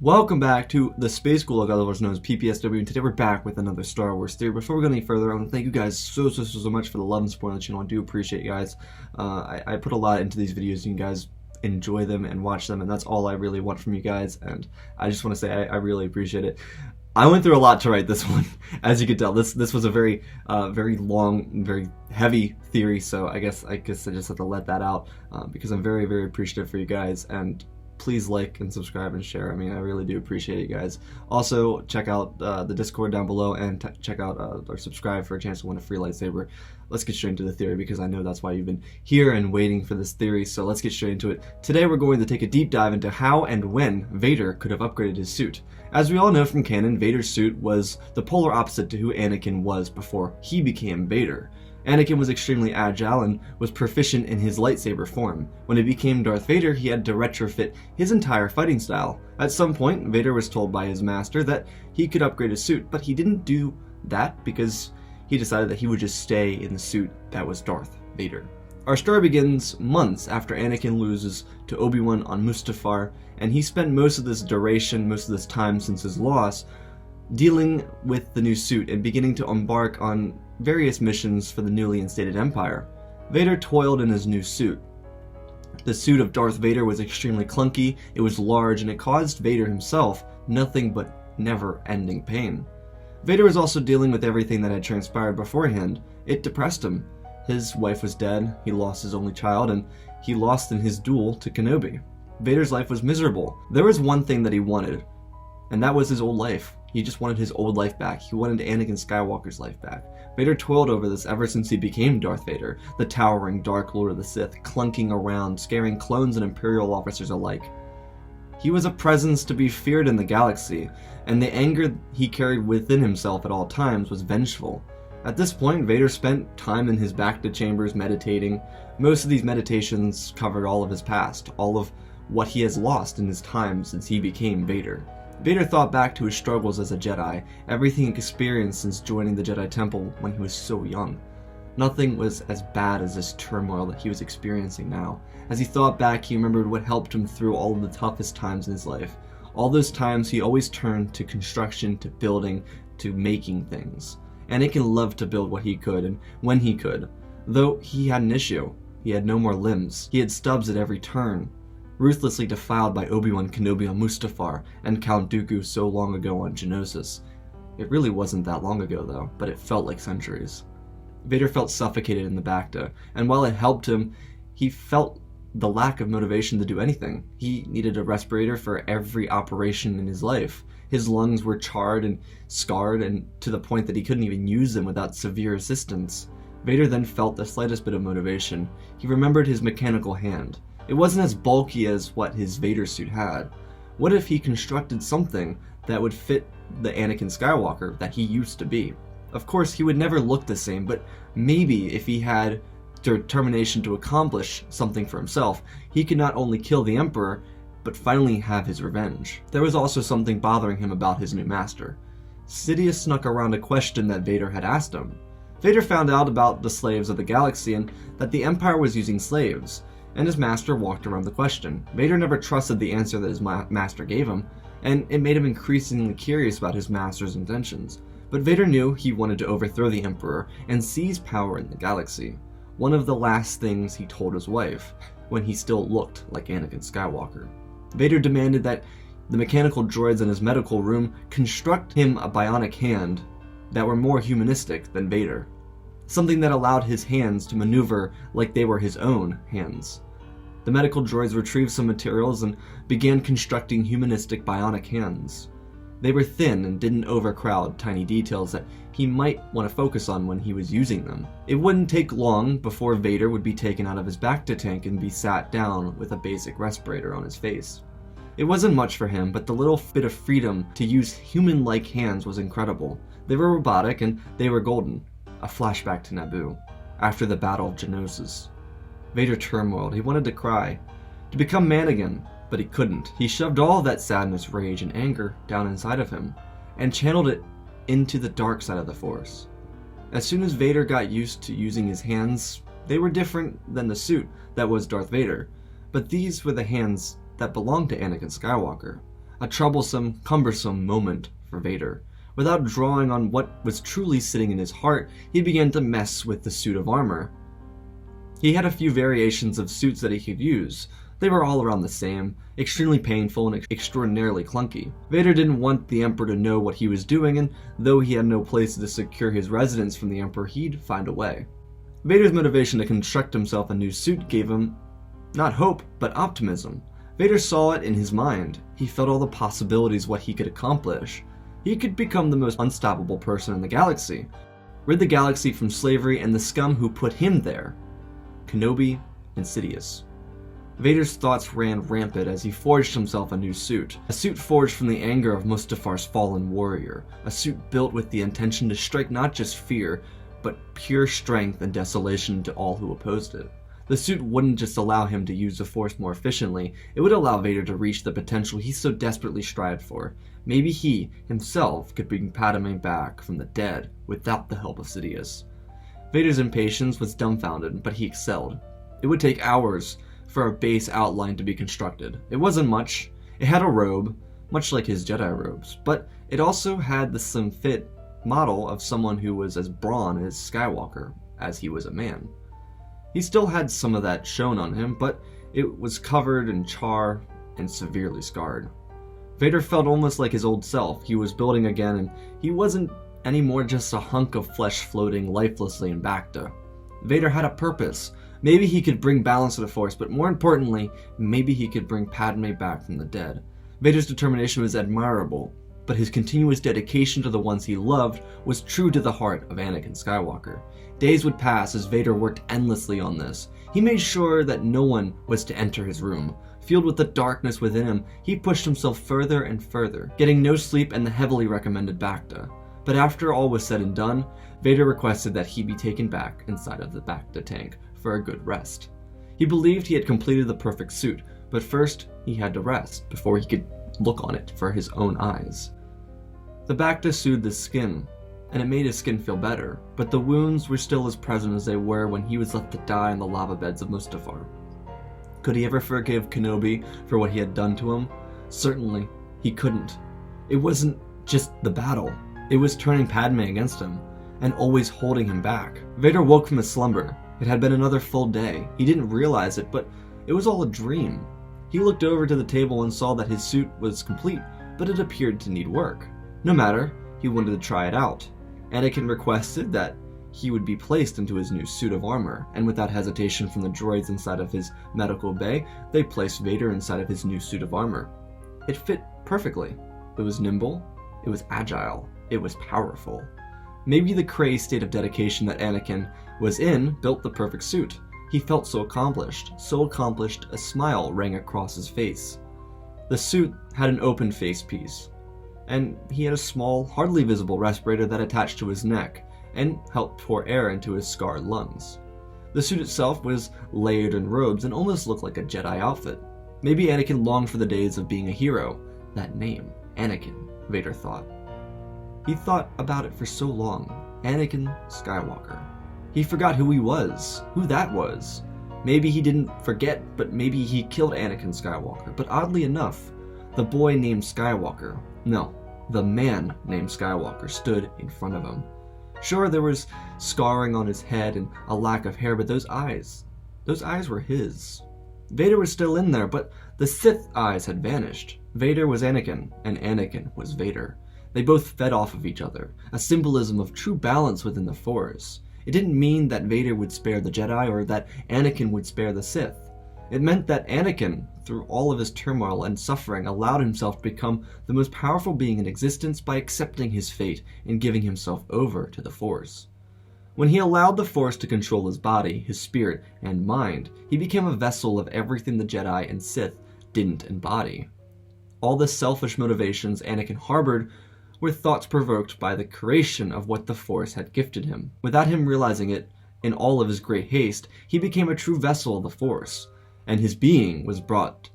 Welcome back to the Space School, otherwise known as PPSW, and today we're back with another Star Wars theory. Before we go any further, I want to thank you guys so much for the love and support on the channel. I do appreciate you guys. I put a lot into these videos, and you guys enjoy them and watch them, and that's all I really want from you guys, and I just want to say I really appreciate it. I went through a lot to write this one, as you can tell. This was a very long, very heavy theory, so I guess I just have to let that out because I'm very appreciative for you guys, and please like and subscribe and share. I mean, I really do appreciate you guys. Also, check out the Discord down below and check out or subscribe for a chance to win a free lightsaber. Let's get straight into the theory because I know that's why you've been here and waiting for this theory, so let's get straight into it. Today we're going to take a deep dive into how and when Vader could have upgraded his suit. As we all know from canon, Vader's suit was the polar opposite to who Anakin was before he became Vader. Anakin was extremely agile and was proficient in his lightsaber form. When he became Darth Vader, he had to retrofit his entire fighting style. At some point, Vader was told by his master that he could upgrade his suit, but he didn't do that because he decided that he would just stay in the suit that was Darth Vader. Our story begins months after Anakin loses to Obi-Wan on Mustafar, and he spent most of this time since his loss, dealing with the new suit and beginning to embark on various missions for the newly instated Empire. Vader toiled in his new suit. The suit of Darth Vader was extremely clunky, it was large, and it caused Vader himself nothing but never-ending pain. Vader was also dealing with everything that had transpired beforehand. It depressed him. His wife was dead, he lost his only child, and he lost in his duel to Kenobi. Vader's life was miserable. There was one thing that he wanted, and that was his old life. He just wanted his old life back. He wanted Anakin Skywalker's life back. Vader toiled over this ever since he became Darth Vader, the towering Dark Lord of the Sith, clunking around, scaring clones and Imperial officers alike. He was a presence to be feared in the galaxy, and the anger he carried within himself at all times was vengeful. At this point, Vader spent time in his Bacta chambers meditating. Most of these meditations covered all of his past, all of what he has lost in his time since he became Vader. Vader thought back to his struggles as a Jedi, everything he experienced since joining the Jedi Temple when he was so young. Nothing was as bad as this turmoil that he was experiencing now. As he thought back, he remembered what helped him through all of the toughest times in his life. All those times he always turned to construction, to building, to making things. Anakin loved to build what he could and when he could. Though he had an issue. He had no more limbs. He had stubs at every turn. Ruthlessly defiled by Obi-Wan Kenobi on Mustafar and Count Dooku so long ago on Geonosis. It really wasn't that long ago though, but it felt like centuries. Vader felt suffocated in the Bacta, and while it helped him, he felt the lack of motivation to do anything. He needed a respirator for every operation in his life. His lungs were charred and scarred, and to the point that he couldn't even use them without severe assistance. Vader then felt the slightest bit of motivation. He remembered his mechanical hand. It wasn't as bulky as what his Vader suit had. What if he constructed something that would fit the Anakin Skywalker that he used to be? Of course, he would never look the same, but maybe if he had determination to accomplish something for himself, he could not only kill the Emperor, but finally have his revenge. There was also something bothering him about his new master. Sidious snuck around a question that Vader had asked him. Vader found out about the slaves of the galaxy and that the Empire was using slaves, and his master walked around the question. Vader never trusted the answer that his master gave him, and it made him increasingly curious about his master's intentions. But Vader knew he wanted to overthrow the Emperor and seize power in the galaxy. One of the last things he told his wife, when he still looked like Anakin Skywalker. Vader demanded that the mechanical droids in his medical room construct him a bionic hand that were more humanistic than Vader. Something that allowed his hands to maneuver like they were his own hands. The medical droids retrieved some materials and began constructing humanistic bionic hands. They were thin and didn't overcrowd tiny details that he might want to focus on when he was using them. It wouldn't take long before Vader would be taken out of his Bacta tank and be sat down with a basic respirator on his face. It wasn't much for him, but the little bit of freedom to use human-like hands was incredible. They were robotic and they were golden. A flashback to Naboo, after the Battle of Geonosis. Vader turmoiled. He wanted to cry, to become man again, but he couldn't. He shoved all of that sadness, rage, and anger down inside of him, and channeled it into the dark side of the Force. As soon as Vader got used to using his hands, they were different than the suit that was Darth Vader, but these were the hands that belonged to Anakin Skywalker. a troublesome, cumbersome moment for Vader. Without drawing on what was truly sitting in his heart, he began to mess with the suit of armor. He had a few variations of suits that he could use. They were all around the same, extremely painful and extraordinarily clunky. Vader didn't want the Emperor to know what he was doing, and though he had no place to secure his residence from the Emperor, he'd find a way. Vader's motivation to construct himself a new suit gave him, not hope, but optimism. Vader saw it in his mind. He felt all the possibilities what he could accomplish. He could become the most unstoppable person in the galaxy, rid the galaxy from slavery and the scum who put him there. Kenobi and Sidious. Vader's thoughts ran rampant as he forged himself a new suit. A suit forged from the anger of Mustafar's fallen warrior. A suit built with the intention to strike not just fear, but pure strength and desolation to all who opposed it. The suit wouldn't just allow him to use the Force more efficiently, it would allow Vader to reach the potential he so desperately strived for. Maybe he, himself, could bring Padme back from the dead without the help of Sidious. Vader's impatience was dumbfounded, but he excelled. It would take hours for a base outline to be constructed. It wasn't much. It had a robe, much like his Jedi robes, but it also had the slim-fit model of someone who was as brawn as Skywalker, as he was a man. He still had some of that shown on him, but it was covered in char and severely scarred. Vader felt almost like his old self. He was building again, and he wasn't anymore just a hunk of flesh floating lifelessly in Bacta. Vader had a purpose. Maybe he could bring balance to the Force, but more importantly, maybe he could bring Padme back from the dead. Vader's determination was admirable, but his continuous dedication to the ones he loved was true to the heart of Anakin Skywalker. Days would pass as Vader worked endlessly on this. He made sure that no one was to enter his room. Fueled with the darkness within him, he pushed himself further and further, getting no sleep and the heavily recommended Bacta. But after all was said and done, Vader requested that he be taken back inside of the Bacta tank for a good rest. He believed he had completed the perfect suit, but first he had to rest before he could look on it for his own eyes. The Bacta soothed his skin, and it made his skin feel better, but the wounds were still as present as they were when he was left to die in the lava beds of Mustafar. Could he ever forgive Kenobi for what he had done to him? Certainly, he couldn't. It wasn't just the battle. It was turning Padme against him, and always holding him back. Vader woke from his slumber. It had been another full day. He didn't realize it, but it was all a dream. He looked over to the table and saw that his suit was complete, but it appeared to need work. No matter, he wanted to try it out. Anakin requested that he would be placed into his new suit of armor, and without hesitation from the droids inside of his medical bay, they placed Vader inside of his new suit of armor. It fit perfectly. It was nimble, it was agile, it was powerful. Maybe the crazed state of dedication that Anakin was in built the perfect suit. He felt so accomplished a smile rang across his face. The suit had an open facepiece, and he had a small, hardly visible respirator that attached to his neck and helped pour air into his scarred lungs. The suit itself was layered in robes and almost looked like a Jedi outfit. Maybe Anakin longed for the days of being a hero. That name, Anakin, Vader thought. He thought about it for so long. Anakin Skywalker. He forgot who he was, who that was. Maybe he didn't forget, but maybe he killed Anakin Skywalker. But oddly enough, the boy named Skywalker, no, the man named Skywalker stood in front of him. Sure, there was scarring on his head and a lack of hair, but those eyes were his. Vader was still in there, but the Sith eyes had vanished. Vader was Anakin, and Anakin was Vader. They both fed off of each other, a symbolism of true balance within the Force. It didn't mean that Vader would spare the Jedi or that Anakin would spare the Sith. It meant that Anakin, through all of his turmoil and suffering, allowed himself to become the most powerful being in existence by accepting his fate and giving himself over to the Force. When he allowed the Force to control his body, his spirit, and mind, he became a vessel of everything the Jedi and Sith didn't embody. All the selfish motivations Anakin harbored were thoughts provoked by the creation of what the Force had gifted him. Without him realizing it, in all of his great haste, he became a true vessel of the Force, and his being was brought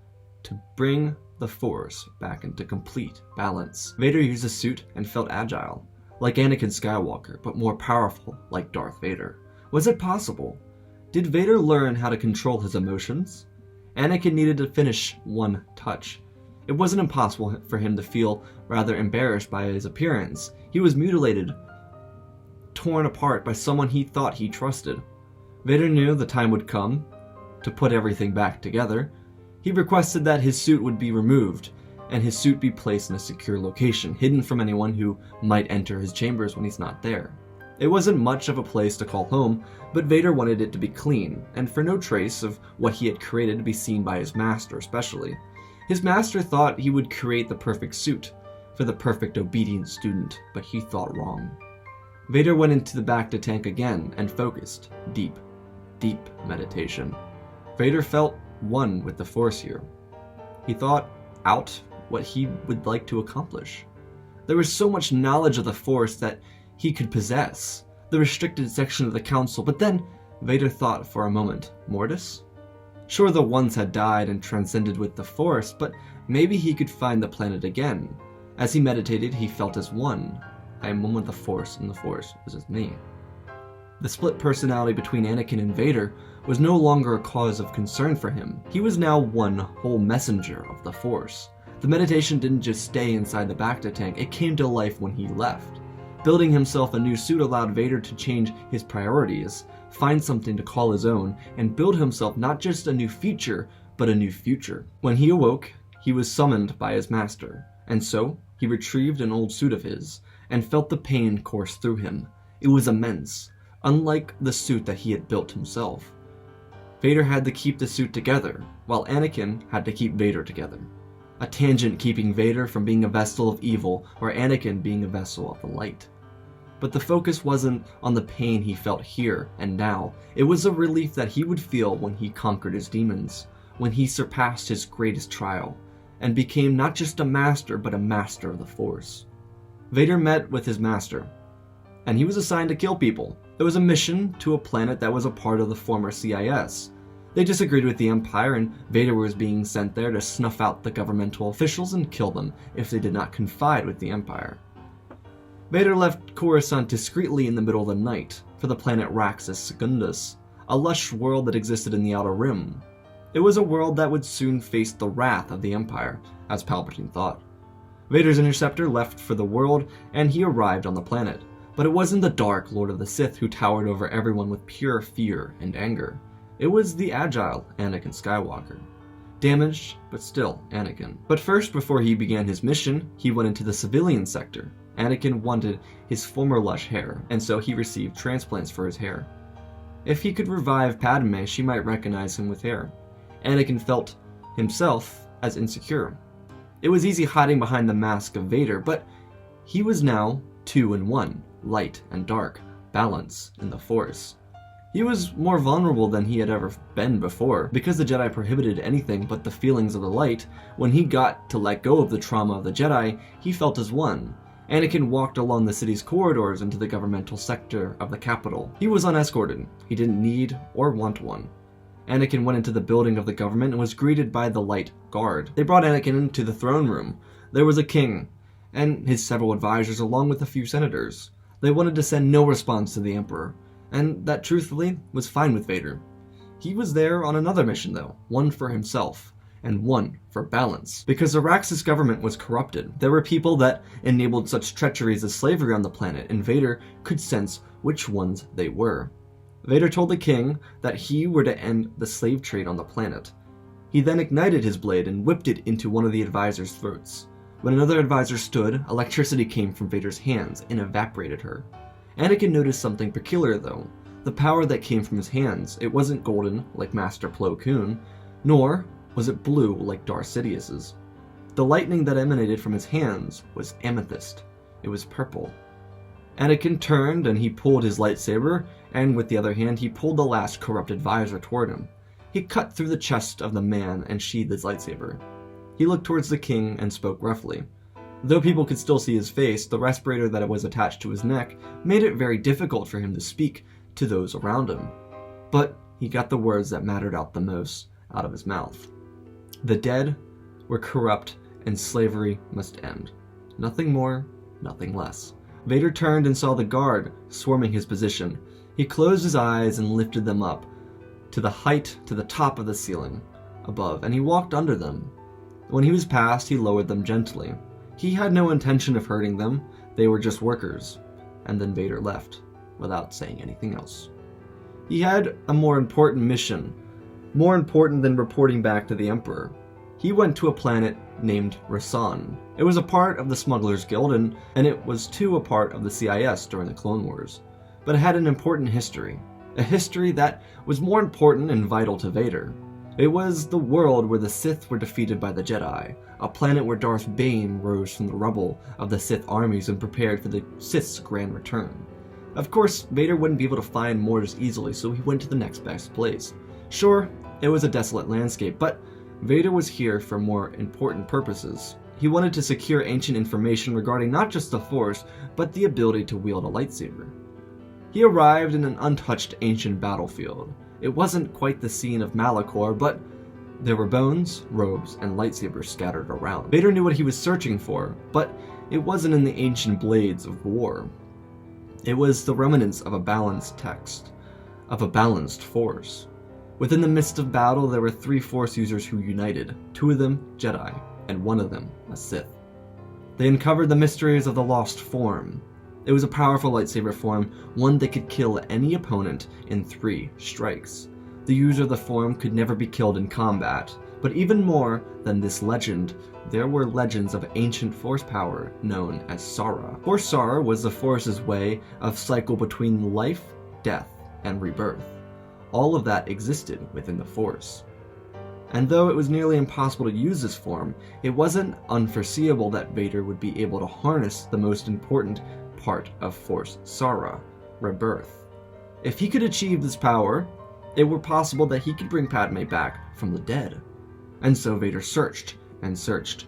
to bring the Force back into complete balance. Vader used a suit and felt agile, like Anakin Skywalker, but more powerful, like Darth Vader. Was it possible? Did Vader learn how to control his emotions? Anakin needed to finish one touch. It wasn't impossible for him to feel rather embarrassed by his appearance. He was mutilated, torn apart by someone he thought he trusted. Vader knew the time would come to put everything back together. He requested that his suit would be removed, and his suit be placed in a secure location, hidden from anyone who might enter his chambers when he's not there. It wasn't much of a place to call home, but Vader wanted it to be clean, and for no trace of what he had created to be seen by his master especially. His master thought he would create the perfect suit for the perfect obedient student, but he thought wrong. Vader went into the bacta tank again and focused. Deep, deep meditation. Vader felt one with the Force here. He thought out what he would like to accomplish. There was so much knowledge of the Force that he could possess, the restricted section of the Council, but then Vader thought for a moment, Mortis? Sure, the ones had died and transcended with the Force, but maybe he could find the planet again. As he meditated, he felt as one. I am one with the Force, and the Force is with me. The split personality between Anakin and Vader was no longer a cause of concern for him. He was now one whole messenger of the Force. The meditation didn't just stay inside the bacta tank, it came to life when he left. Building himself a new suit allowed Vader to change his priorities, find something to call his own, and build himself not just a new future, but a new future. When he awoke, he was summoned by his master, and so he retrieved an old suit of his, and felt the pain course through him. It was immense, unlike the suit that he had built himself. Vader had to keep the suit together, while Anakin had to keep Vader together. A tangent keeping Vader from being a vessel of evil, or Anakin being a vessel of the light. But the focus wasn't on the pain he felt here and now. It was a relief that he would feel when he conquered his demons, when he surpassed his greatest trial, and became not just a master, but a master of the Force. Vader met with his master, and he was assigned to kill people. It was a mission to a planet that was a part of the former CIS. They disagreed with the Empire, and Vader was being sent there to snuff out the governmental officials and kill them if they did not confide with the Empire. Vader left Coruscant discreetly in the middle of the night for the planet Raxus Secundus, a lush world that existed in the Outer Rim. It was a world that would soon face the wrath of the Empire, as Palpatine thought. Vader's interceptor left for the world, and he arrived on the planet. But it wasn't the dark Lord of the Sith who towered over everyone with pure fear and anger. It was the agile Anakin Skywalker. Damaged, but still Anakin. But first, before he began his mission, he went into the civilian sector. Anakin wanted his former lush hair, and so he received transplants for his hair. If he could revive Padme, she might recognize him with hair. Anakin felt himself as insecure. It was easy hiding behind the mask of Vader, but he was now 2 in 1, light and dark, balance in the Force. He was more vulnerable than he had ever been before. Because the Jedi prohibited anything but the feelings of the light, when he got to let go of the trauma of the Jedi, he felt as one. Anakin walked along the city's corridors into the governmental sector of the capital. He was unescorted. He didn't need or want one. Anakin went into the building of the government and was greeted by the Light Guard. They brought Anakin into the throne room. There was a king, and his several advisors along with a few senators. They wanted to send no response to the Emperor, and that truthfully was fine with Vader. He was there on another mission though, one for himself, and one for balance. Because the Raxus government was corrupted, there were people that enabled such treacheries as slavery on the planet, and Vader could sense which ones they were. Vader told the king that he were to end the slave trade on the planet. He then ignited his blade and whipped it into one of the advisors' throats. When another advisor stood, electricity came from Vader's hands and evaporated her. Anakin noticed something peculiar though. The power that came from his hands, it wasn't golden like Master Plo Koon, nor was it blue like Darth Sidious's. The lightning that emanated from his hands was amethyst. It was purple. Anakin turned and he pulled his lightsaber, and with the other hand he pulled the last corrupt advisor toward him. He cut through the chest of the man and sheathed his lightsaber. He looked towards the king and spoke roughly. Though people could still see his face, the respirator that was attached to his neck made it very difficult for him to speak to those around him. But he got the words that mattered out the most out of his mouth. The dead were corrupt and slavery must end. Nothing more, nothing less. Vader turned and saw the guard swarming his position. He closed his eyes and lifted them up to the top of the ceiling above, and he walked under them. When he was passed, he lowered them gently. He had no intention of hurting them, they were just workers. And then Vader left, without saying anything else. He had a more important mission, more important than reporting back to the Emperor. He went to a planet named Rasan. It was a part of the Smugglers Guild, and it was too a part of the CIS during the Clone Wars. But it had an important history, a history that was more important and vital to Vader. It was the world where the Sith were defeated by the Jedi, a planet where Darth Bane rose from the rubble of the Sith armies and prepared for the Sith's grand return. Of course, Vader wouldn't be able to find more as easily, so he went to the next best place. Sure, it was a desolate landscape, but Vader was here for more important purposes. He wanted to secure ancient information regarding not just the Force, but the ability to wield a lightsaber. He arrived in an untouched ancient battlefield. It wasn't quite the scene of Malachor, but there were bones, robes, and lightsabers scattered around. Vader knew what he was searching for, but it wasn't in the ancient blades of war. It was the remnants of a balanced text, of a balanced Force. Within the midst of battle, there were 3 Force users who united, 2 of them Jedi, and 1 of them a Sith. They uncovered the mysteries of the lost form. It was a powerful lightsaber form, one that could kill any opponent in 3 strikes. The user of the form could never be killed in combat, but even more than this legend, there were legends of ancient Force power known as Sara. Force Sara was the Force's way of cycle between life, death, and rebirth. All of that existed within the Force. And though it was nearly impossible to use this form, it wasn't unforeseeable that Vader would be able to harness the most important part of Force Sara, rebirth. If he could achieve this power, it were possible that he could bring Padme back from the dead. And so Vader searched and searched.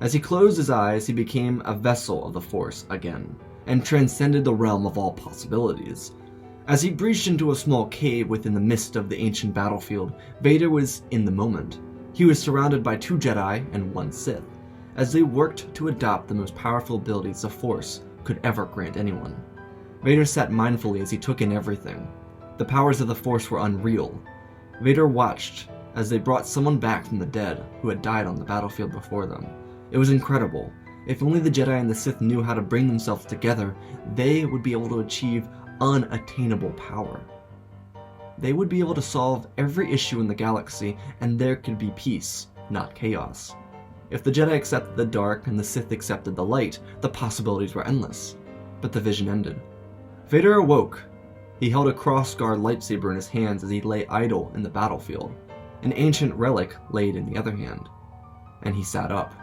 As he closed his eyes, he became a vessel of the Force again, and transcended the realm of all possibilities. As he breached into a small cave within the mist of the ancient battlefield, Vader was in the moment. He was surrounded by 2 Jedi and 1 Sith, as they worked to adopt the most powerful abilities the Force could ever grant anyone. Vader sat mindfully as he took in everything. The powers of the Force were unreal. Vader watched as they brought someone back from the dead who had died on the battlefield before them. It was incredible. If only the Jedi and the Sith knew how to bring themselves together, they would be able to achieve unattainable power. They would be able to solve every issue in the galaxy, and there could be peace, not chaos. If the Jedi accepted the dark and the Sith accepted the light, the possibilities were endless. But the vision ended. Vader awoke. He held a cross-guard lightsaber in his hands as he lay idle in the battlefield. An ancient relic laid in the other hand. And he sat up.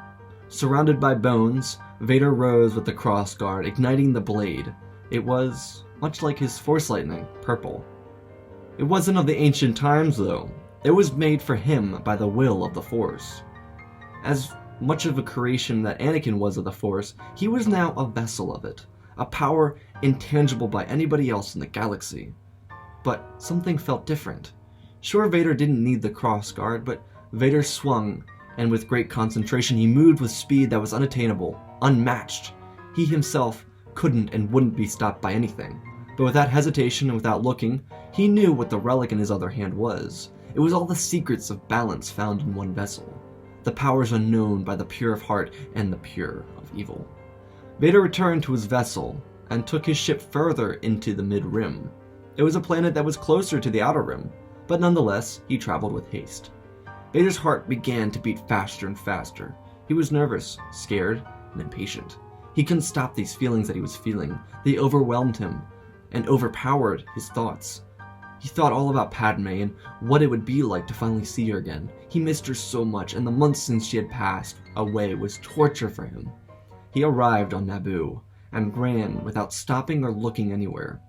Surrounded by bones, Vader rose with the cross-guard, igniting the blade. It was much like his Force lightning, purple. It wasn't of the ancient times, though. It was made for him by the will of the Force. As much of a creation that Anakin was of the Force, he was now a vessel of it, a power intangible by anybody else in the galaxy. But something felt different. Sure, Vader didn't need the cross-guard, but Vader swung, and with great concentration he moved with speed that was unattainable, unmatched. He himself couldn't and wouldn't be stopped by anything. But without hesitation and without looking, he knew what the relic in his other hand was. It was all the secrets of balance found in one vessel. The powers unknown by the pure of heart and the pure of evil. Vader returned to his vessel and took his ship further into the mid-rim. It was a planet that was closer to the outer rim, but nonetheless, he traveled with haste. Vader's heart began to beat faster and faster. He was nervous, scared, and impatient. He couldn't stop these feelings that he was feeling. They overwhelmed him and overpowered his thoughts. He thought all about Padme and what it would be like to finally see her again. He missed her so much, and the months since she had passed away was torture for him. He arrived on Naboo and ran without stopping or looking anywhere.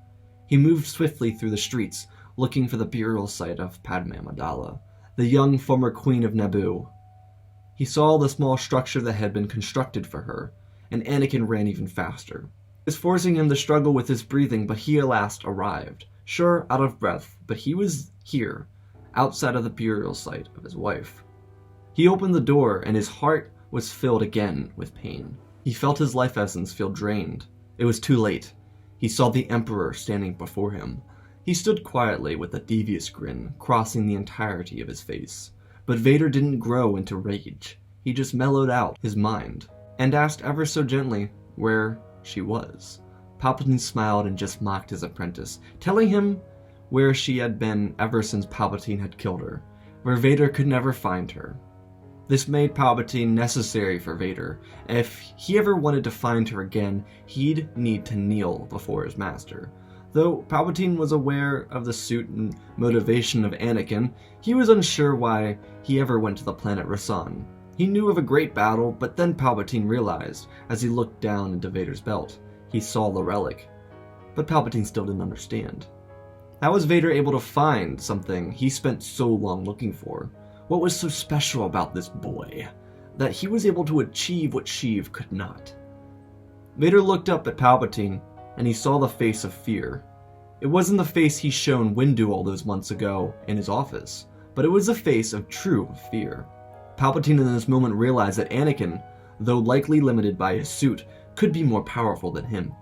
He moved swiftly through the streets, looking for the burial site of Padme Amidala, the young former queen of Naboo. He saw the small structure that had been constructed for her, and Anakin ran even faster. It was forcing him to struggle with his breathing, but he at last arrived. Sure, out of breath, but he was here, outside of the burial site of his wife. He opened the door, and his heart was filled again with pain. He felt his life essence feel drained. It was too late. He saw the Emperor standing before him. He stood quietly with a devious grin crossing the entirety of his face. But Vader didn't grow into rage. he just mellowed out his mind and asked ever so gently where she was. Palpatine smiled and just mocked his apprentice, telling him where she had been ever since Palpatine had killed her, where Vader could never find her. This made Palpatine necessary for Vader. If he ever wanted to find her again, he'd need to kneel before his master. Though Palpatine was aware of the suit and motivation of Anakin, he was unsure why he ever went to the planet Rasan. He knew of a great battle, but then Palpatine realized, as he looked down into Vader's belt, he saw the relic. But Palpatine still didn't understand. How was Vader able to find something he spent so long looking for? What was so special about this boy that he was able to achieve what Sheev could not? Vader looked up at Palpatine, and he saw the face of fear. It wasn't the face he shown Windu all those months ago in his office, but it was the face of true fear. Palpatine in this moment realized that Anakin, though likely limited by his suit, could be more powerful than him.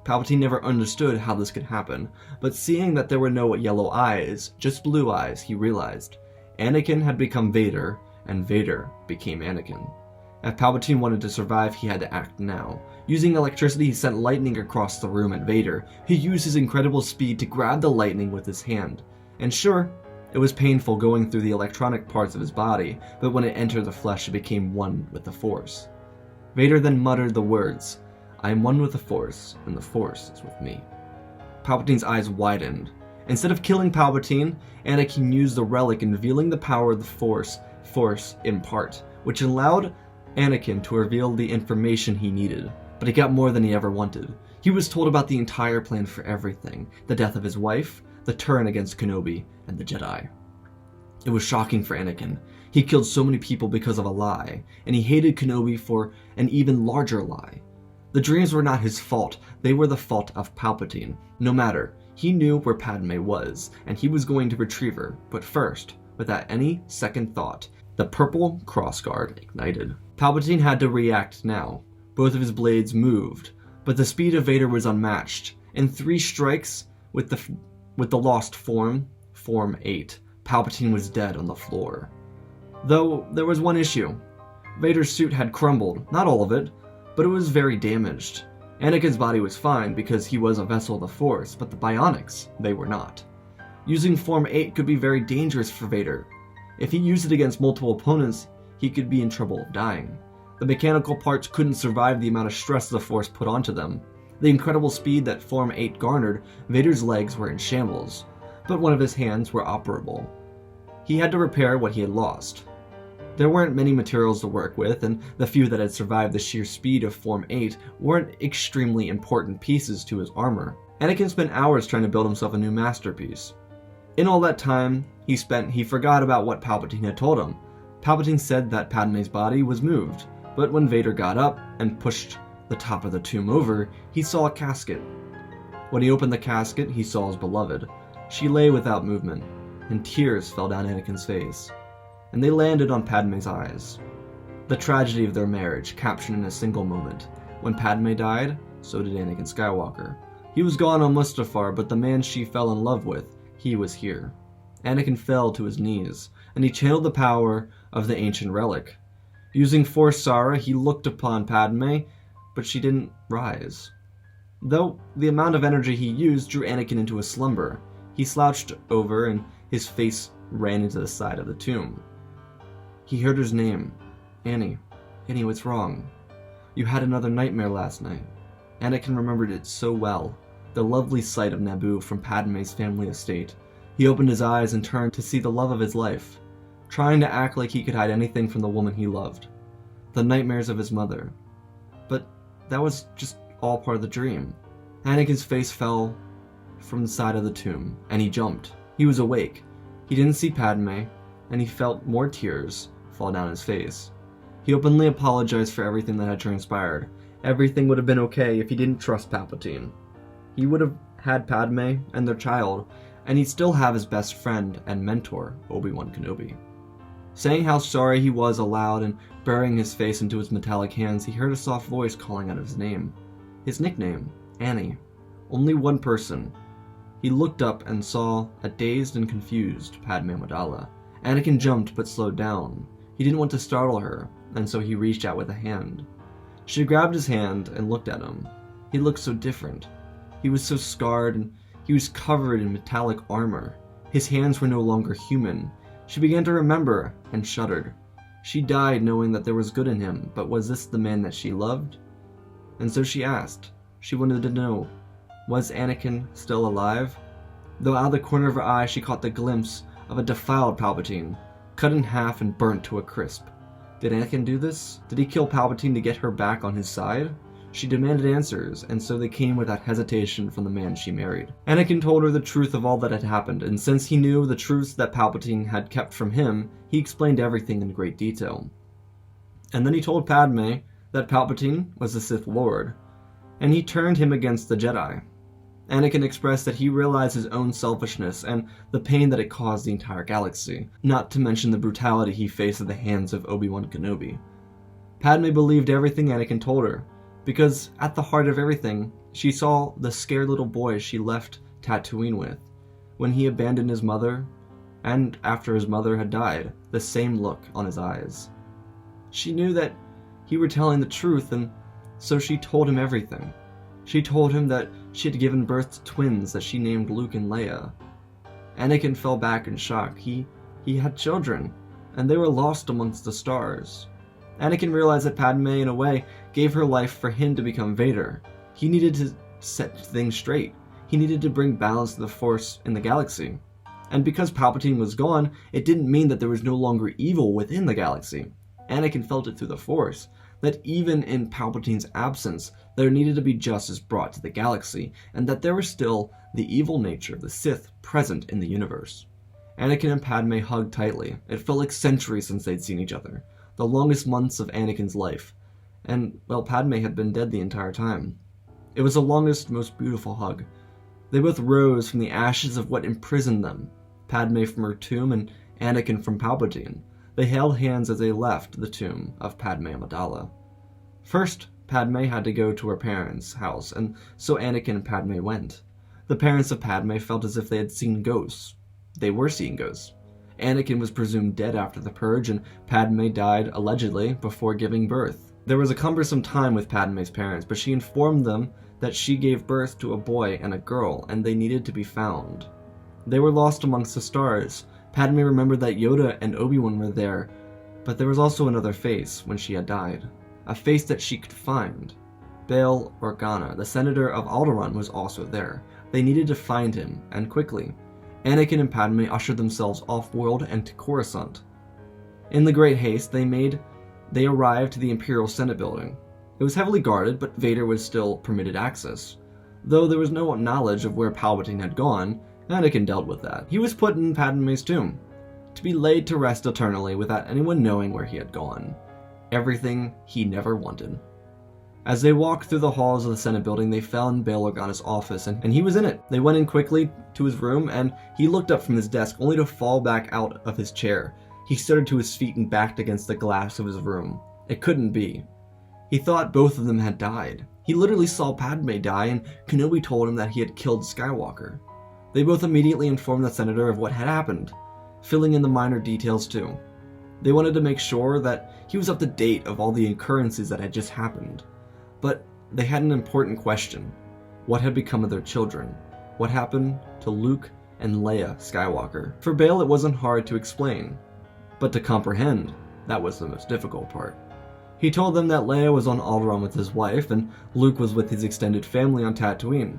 Palpatine never understood how this could happen, but seeing that there were no yellow eyes, just blue eyes, he realized Anakin had become Vader, and Vader became Anakin. If Palpatine wanted to survive, he had to act now. Using electricity, he sent lightning across the room at Vader. He used his incredible speed to grab the lightning with his hand. And sure, it was painful going through the electronic parts of his body, but when it entered the flesh, it became one with the Force. Vader then muttered the words, "I am one with the Force, and the Force is with me." Palpatine's eyes widened. Instead of killing Palpatine, Anakin used the relic in revealing the power of the Force in part, which allowed Anakin to reveal the information he needed. But he got more than he ever wanted. He was told about the entire plan for everything, the death of his wife, the turn against Kenobi, and the Jedi. It was shocking for Anakin. He killed so many people because of a lie, and he hated Kenobi for an even larger lie. The dreams were not his fault, they were the fault of Palpatine. No matter, he knew where Padme was, and he was going to retrieve her. But first, without any second thought, the purple crossguard ignited. Palpatine had to react now. Both of his blades moved, but the speed of Vader was unmatched. In 3 strikes with the lost form, Form 8, Palpatine was dead on the floor. Though there was one issue. Vader's suit had crumbled, not all of it, but it was very damaged. Anakin's body was fine because he was a vessel of the Force, but the bionics, they were not. Using Form 8 could be very dangerous for Vader. If he used it against multiple opponents, he could be in trouble of dying. The mechanical parts couldn't survive the amount of stress the Force put onto them. The incredible speed that Form 8 garnered, Vader's legs were in shambles, but one of his hands were operable. He had to repair what he had lost. There weren't many materials to work with, and the few that had survived the sheer speed of Form 8 weren't extremely important pieces to his armor. Anakin spent hours trying to build himself a new masterpiece. In all that time he forgot about what Palpatine had told him. Palpatine said that Padme's body was moved, but when Vader got up and pushed the top of the tomb over, he saw a casket. When he opened the casket, he saw his beloved. She lay without movement, and tears fell down Anakin's face, and they landed on Padme's eyes. The tragedy of their marriage captured in a single moment. When Padme died, so did Anakin Skywalker. He was gone on Mustafar, but the man she fell in love with, he was here. Anakin fell to his knees, and he channeled the power of the ancient relic. Using Force Sara, he looked upon Padme, but she didn't rise. Though the amount of energy he used drew Anakin into a slumber, he slouched over and his face ran into the side of the tomb. He heard his name. "Annie. Annie, what's wrong? You had another nightmare last night." Anakin remembered it so well, the lovely sight of Naboo from Padme's family estate. He opened his eyes and turned to see the love of his life, trying to act like he could hide anything from the woman he loved. The nightmares of his mother. But that was just all part of the dream. Anakin's face fell from the side of the tomb, and he jumped. He was awake. He didn't see Padme, and he felt more tears fall down his face. He openly apologized for everything that had transpired. Everything would have been okay if he didn't trust Palpatine. He would have had Padme and their child, and he'd still have his best friend and mentor, Obi-Wan Kenobi. Saying how sorry he was aloud and burying his face into his metallic hands, he heard a soft voice calling out his name. His nickname, Annie. Only one person. He looked up and saw a dazed and confused Padme Amidala. Anakin jumped but slowed down. He didn't want to startle her. and so he reached out with a hand. She grabbed his hand and looked at him. He looked so different. He was so scarred, and he was covered in metallic armor. His hands were no longer human. She began to remember and shuddered. She died knowing that there was good in him, but was this the man that she loved? And so she asked. She wanted to know, was Anakin still alive? Though out of the corner of her eye she caught the glimpse of a defiled Palpatine, cut in half and burnt to a crisp. Did Anakin do this? Did he kill Palpatine to get her back on his side? She demanded answers, and so they came without hesitation from the man she married. Anakin told her the truth of all that had happened, and since he knew the truths that Palpatine had kept from him, he explained everything in great detail. And then he told Padme that Palpatine was the Sith Lord, and he turned him against the Jedi. Anakin expressed that he realized his own selfishness and the pain that it caused the entire galaxy, not to mention the brutality he faced at the hands of Obi-Wan Kenobi. Padme believed everything Anakin told her, because at the heart of everything, she saw the scared little boy she left Tatooine with, when he abandoned his mother, and after his mother had died, the same look on his eyes. She knew that he were telling the truth, and so she told him everything. She told him that she had given birth to twins that she named Luke and Leia. Anakin fell back in shock. He had children, and they were lost amongst the stars. Anakin realized that Padme, in a way, gave her life for him to become Vader. He needed to set things straight. He needed to bring balance to the Force in the galaxy. And because Palpatine was gone, it didn't mean that there was no longer evil within the galaxy. Anakin felt it through the Force, that even in Palpatine's absence, there needed to be justice brought to the galaxy, and that there was still the evil nature of the Sith present in the universe. Anakin and Padme hugged tightly. It felt like centuries since they'd seen each other, the longest months of Anakin's life, and, well, Padme had been dead the entire time. It was the longest, most beautiful hug. They both rose from the ashes of what imprisoned them, Padme from her tomb and Anakin from Palpatine. They held hands as they left the tomb of Padme Amidala. First, Padme had to go to her parents' house, and so Anakin and Padme went. The parents of Padme felt as if they had seen ghosts. They were seeing ghosts. Anakin was presumed dead after the purge, and Padme died, allegedly, before giving birth. There was a cumbersome time with Padme's parents, but she informed them that she gave birth to a boy and a girl, and they needed to be found. They were lost amongst the stars. Padme remembered that Yoda and Obi-Wan were there, but there was also another face when she had died. A face that she could find. Bail Organa, the senator of Alderaan, was also there. They needed to find him, and quickly. Anakin and Padme ushered themselves off-world and to Coruscant. In the great haste they arrived to the Imperial Senate building. It was heavily guarded, but Vader was still permitted access. Though there was no knowledge of where Palpatine had gone, Anakin dealt with that. He was put in Padme's tomb, to be laid to rest eternally without anyone knowing where he had gone. Everything he never wanted. As they walked through the halls of the Senate building, they found Bail Organa's office, and he was in it. They went in quickly to his room, and he looked up from his desk, only to fall back out of his chair. He stuttered to his feet and backed against the glass of his room. It couldn't be. He thought both of them had died. He literally saw Padme die, and Kenobi told him that he had killed Skywalker. They both immediately informed the senator of what had happened, filling in the minor details too. They wanted to make sure that he was up to date of all the occurrences that had just happened. But they had an important question. What had become of their children? What happened to Luke and Leia Skywalker? For Bail, it wasn't hard to explain, but to comprehend, that was the most difficult part. He told them that Leia was on Alderaan with his wife, and Luke was with his extended family on Tatooine.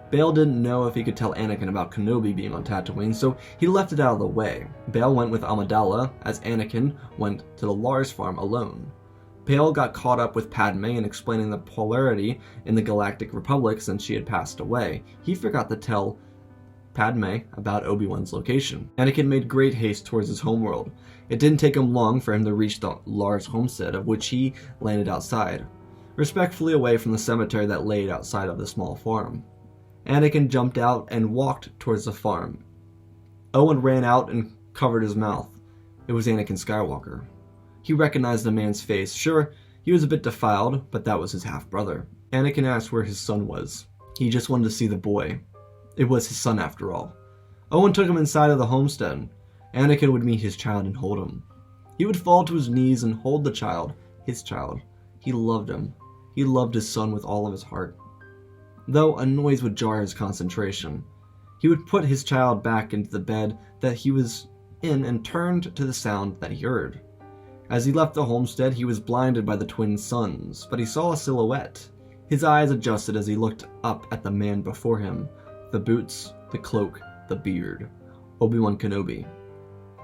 Bail didn't know if he could tell Anakin about Kenobi being on Tatooine, so he left it out of the way. Bail went with Amidala, as Anakin went to the Lars farm alone. Bail got caught up with Padme in explaining the polarity in the Galactic Republic since she had passed away. He forgot to tell Padme about Obi-Wan's location. Anakin made great haste towards his homeworld. It didn't take him long for him to reach the Lars homestead, of which he landed outside, respectfully away from the cemetery that laid outside of the small farm. Anakin jumped out and walked towards the farm. Owen ran out and covered his mouth. It was Anakin Skywalker. He recognized the man's face. Sure, he was a bit defiled, but that was his half-brother. Anakin asked where his son was. He just wanted to see the boy. It was his son after all. Owen took him inside of the homestead. Anakin would meet his child and hold him. He would fall to his knees and hold the child, his child. He loved him. He loved his son with all of his heart. Though a noise would jar his concentration, he would put his child back into the bed that he was in and turned to the sound that he heard. As he left the homestead, he was blinded by the twin suns, but he saw a silhouette. His eyes adjusted as he looked up at the man before him. The boots, the cloak, the beard. Obi-Wan Kenobi.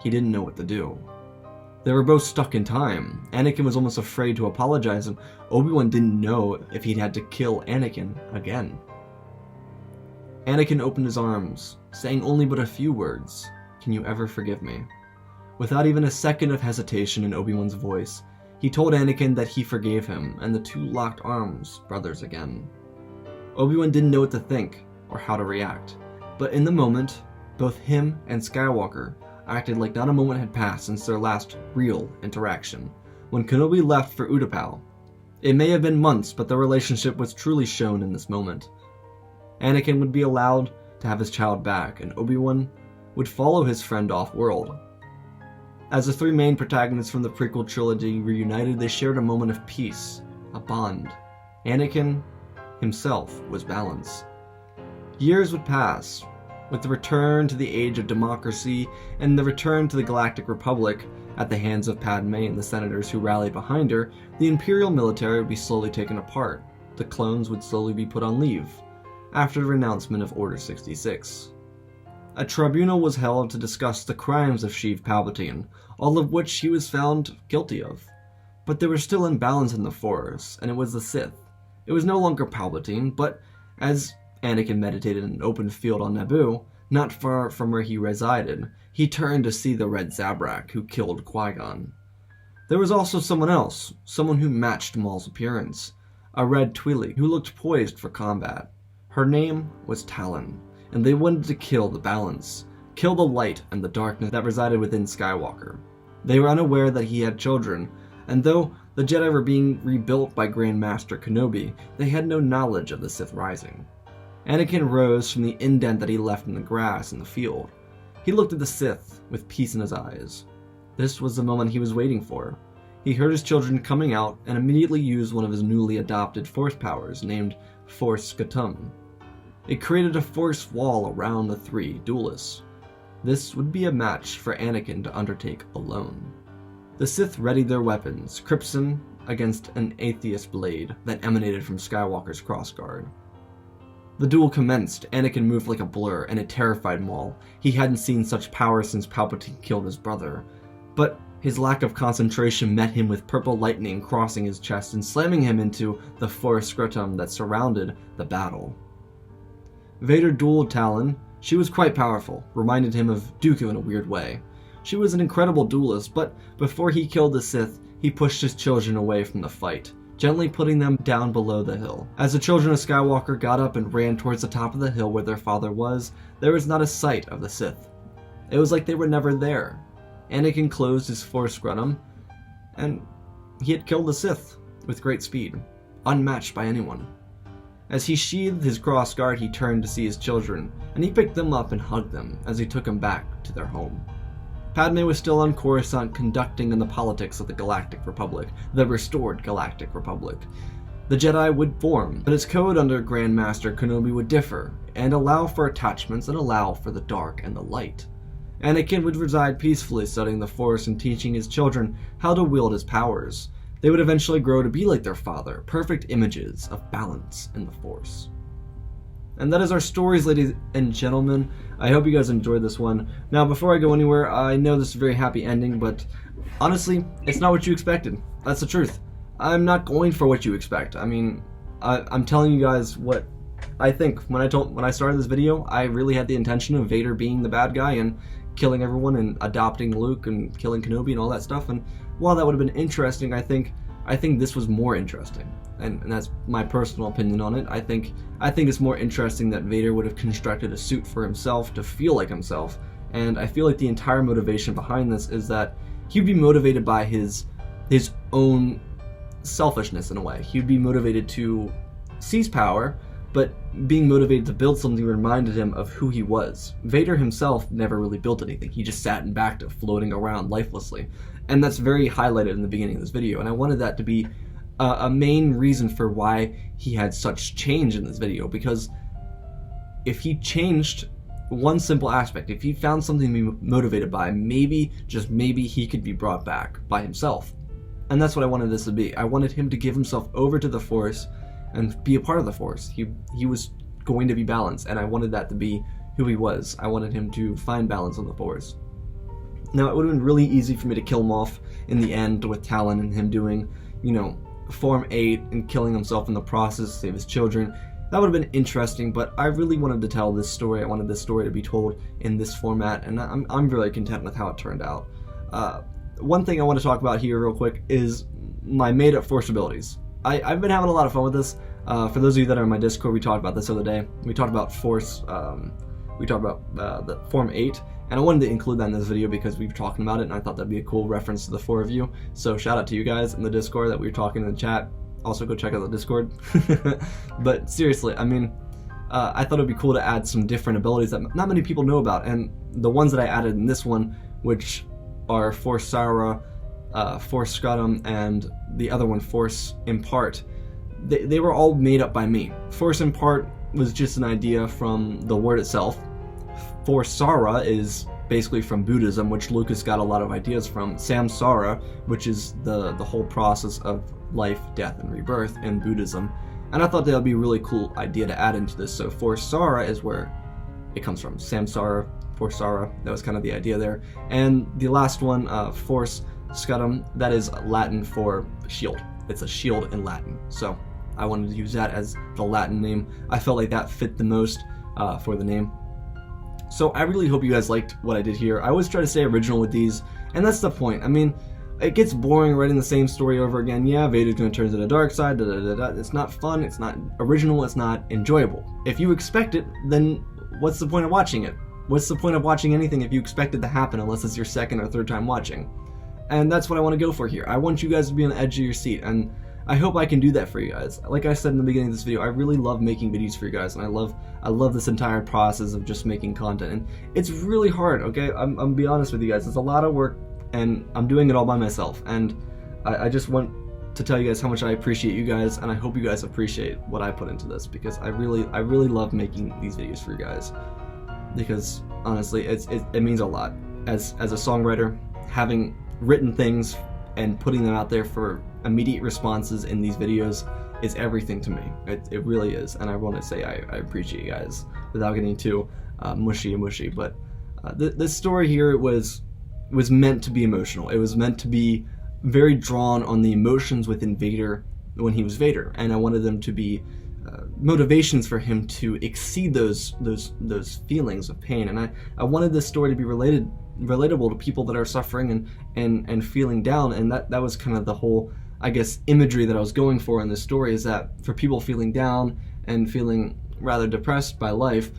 He didn't know what to do. They were both stuck in time. Anakin was almost afraid to apologize, and Obi-Wan didn't know if he'd had to kill Anakin again. Anakin opened his arms, saying only but a few words. "Can you ever forgive me?" Without even a second of hesitation in Obi-Wan's voice, he told Anakin that he forgave him, and the two locked arms, brothers again. Obi-Wan didn't know what to think, or how to react, but in the moment, both him and Skywalker acted like not a moment had passed since their last real interaction, when Kenobi left for Utapau. It may have been months, but their relationship was truly shown in this moment. Anakin would be allowed to have his child back, and Obi-Wan would follow his friend off-world. As the three main protagonists from the prequel trilogy reunited, they shared a moment of peace, a bond. Anakin himself was balance. Years would pass. With the return to the age of democracy and the return to the Galactic Republic at the hands of Padme and the senators who rallied behind her, the Imperial military would be slowly taken apart. The clones would slowly be put on leave, after the renouncement of Order 66. A tribunal was held to discuss the crimes of Sheev Palpatine, all of which he was found guilty of. But there was still imbalance in the Force, and it was the Sith. It was no longer Palpatine, but as Anakin meditated in an open field on Naboo, not far from where he resided, he turned to see the Red Zabrak who killed Qui-Gon. There was also someone else, someone who matched Maul's appearance, a red Twi'lek who looked poised for combat. Her name was Talon, and they wanted to kill the balance, kill the light and the darkness that resided within Skywalker. They were unaware that he had children, and though the Jedi were being rebuilt by Grand Master Kenobi, they had no knowledge of the Sith Rising. Anakin rose from the indent that he left in the grass in the field. He looked at the Sith with peace in his eyes. This was the moment he was waiting for. He heard his children coming out and immediately used one of his newly adopted Force powers named Force Scatum. It created a Force wall around the three duelists. This would be a match for Anakin to undertake alone. The Sith readied their weapons, crimson against an atheist blade that emanated from Skywalker's crossguard. The duel commenced. Anakin moved like a blur, and it terrified Maul. He hadn't seen such power since Palpatine killed his brother. But his lack of concentration met him with purple lightning crossing his chest and slamming him into the Force Scatum that surrounded the battle. Vader dueled Talon. She was quite powerful, reminded him of Dooku in a weird way. She was an incredible duelist, but before he killed the Sith, he pushed his children away from the fight, gently putting them down below the hill. As the children of Skywalker got up and ran towards the top of the hill where their father was, there was not a sight of the Sith. It was like they were never there. Anakin closed his Force Scatum, and he had killed the Sith with great speed, unmatched by anyone. As he sheathed his crossguard, he turned to see his children, and he picked them up and hugged them as he took them back to their home. Padme was still on Coruscant conducting in the politics of the Galactic Republic, the restored Galactic Republic. The Jedi would form, but its code under Grand Master Kenobi would differ, and allow for attachments and allow for the dark and the light. Anakin would reside peacefully studying the Force and teaching his children how to wield his powers. They would eventually grow to be like their father, perfect images of balance in the Force. And that is our stories, ladies and gentlemen. I hope you guys enjoyed this one. Now, before I go anywhere, I know this is a very happy ending, but honestly, it's not what you expected. That's the truth. I'm not going for what you expect. I mean, I'm telling you guys what I think. When I started this video, I really had the intention of Vader being the bad guy and killing everyone and adopting Luke and killing Kenobi and all that stuff. And while that would have been interesting, I think this was more interesting. And that's my personal opinion on it. I think it's more interesting that Vader would have constructed a suit for himself to feel like himself. And I feel like the entire motivation behind this is that he'd be motivated by his own selfishness in a way. He'd be motivated to seize power, but being motivated to build something reminded him of who he was. Vader himself never really built anything. He just sat and backed it, floating around lifelessly. And that's very highlighted in the beginning of this video, and I wanted that to be a main reason for why he had such change in this video, because if he changed one simple aspect, if he found something to be motivated by, maybe, just maybe, he could be brought back by himself. And that's what I wanted this to be. I wanted him to give himself over to the Force and be a part of the Force. He was going to be balanced, and I wanted that to be who he was. I wanted him to find balance on the Force. Now, it would have been really easy for me to kill him off in the end with Talon and him doing, you know, Form 8 and killing himself in the process to save his children. That would have been interesting, but I really wanted to tell this story. I wanted this story to be told in this format, and I'm really content with how it turned out. One thing I want to talk about here real quick is my made-up Force abilities. I've been having a lot of fun with this. For those of you that are in my Discord, we talked about this the other day. We talked about Force, we talked about the Form 8, and I wanted to include that in this video because we were talking about it, and I thought that'd be a cool reference to the 4 of you. So shout out to you guys in the Discord that we were talking in the chat. Also go check out the Discord. But seriously, I mean, I thought it'd be cool to add some different abilities that not many people know about, and the ones that I added in this one, which are Force Sara, Force Scudam, and the other one, Force Impart, they were all made up by me. Force Impart was just an idea from the word itself. Force Sara is basically from Buddhism, which Lucas got a lot of ideas from. Samsara, which is the whole process of life, death, and rebirth in Buddhism. And I thought that would be a really cool idea to add into this. So Force Sara is where it comes from. Samsara, Force Sara, that was kind of the idea there. And the last one, Force Scudam, that is Latin for shield. It's a shield in Latin. So I wanted to use that as the Latin name. I felt like that fit the most for the name. So I really hope you guys liked what I did here. I always try to stay original with these, and that's the point. I mean, it gets boring writing the same story over again. Yeah, Vader's going to turn to the dark side, da, da, da, da. It's not fun, it's not original, it's not enjoyable. If you expect it, then what's the point of watching it? What's the point of watching anything if you expect it to happen unless it's your second or third time watching? And that's what I want to go for here. I want you guys to be on the edge of your seat, and I hope I can do that for you guys. Like I said in the beginning of this video, I really love making videos for you guys, and I love this entire process of just making content. And it's really hard, okay? I'm gonna be honest with you guys. It's a lot of work, and I'm doing it all by myself. And I just want to tell you guys how much I appreciate you guys, and I hope you guys appreciate what I put into this, because I really love making these videos for you guys. Because honestly, it means a lot. As a songwriter, having written things and putting them out there for immediate responses in these videos is everything to me. It really is, and I want to say I appreciate you guys without getting too mushy. But this story here was meant to be emotional. It was meant to be very drawn on the emotions within Vader when he was Vader, and I wanted them to be motivations for him to exceed those feelings of pain. And I wanted this story to be relatable to people that are suffering and feeling down, and that was kind of the whole, I guess, imagery that I was going for in this story, is that for people feeling down and feeling rather depressed by life,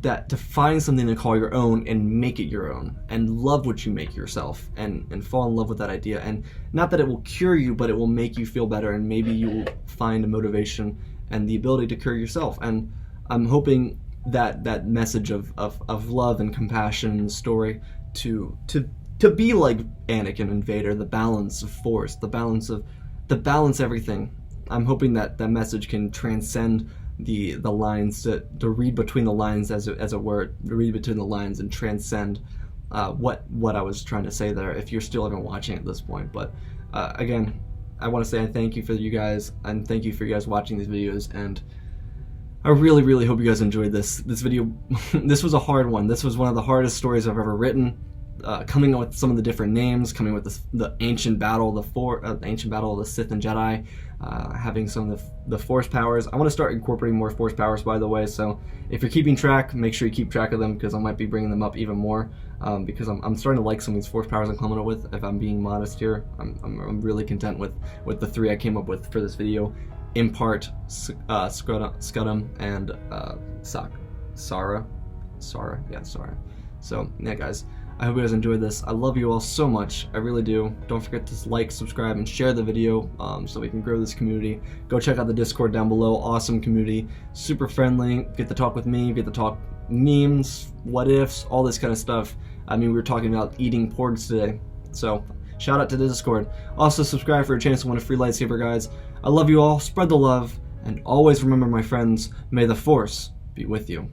that to find something to call your own and make it your own and love what you make yourself and fall in love with that idea. And not that it will cure you, but it will make you feel better, and maybe you will find a motivation and the ability to cure yourself. And I'm hoping that message of love and compassion in the story to be like Anakin and Vader, the balance of force, the balance everything. I'm hoping that message can transcend the lines, to read between the lines, as it were, to read between the lines and transcend what I was trying to say there, if you're still even watching at this point. But again, I want to say thank you for you guys, and thank you for you guys watching these videos, and I really hope you guys enjoyed this video. This was a hard one. This was one of the hardest stories I've ever written. Coming up with some of the different names, coming with the ancient battle, the ancient battle of the Sith and Jedi, having some of the Force powers. I want to start incorporating more Force powers, by the way. So if you're keeping track, make sure you keep track of them, because I might be bringing them up even more. Because I'm starting to like some of these Force powers I'm coming up with. If I'm being modest here, I'm really content with the 3 I came up with for this video: Impart, Scudam, and Sara. So yeah, guys. I hope you guys enjoyed this. I love you all so much. I really do. Don't forget to like, subscribe, and share the video so we can grow this community. Go check out the Discord down below. Awesome community. Super friendly. Get to talk with me. Get to talk memes, what ifs, all this kind of stuff. I mean, we were talking about eating porgs today. So, shout out to the Discord. Also, subscribe for a chance to win a free lightsaber, guys. I love you all. Spread the love. And always remember, my friends, may the Force be with you.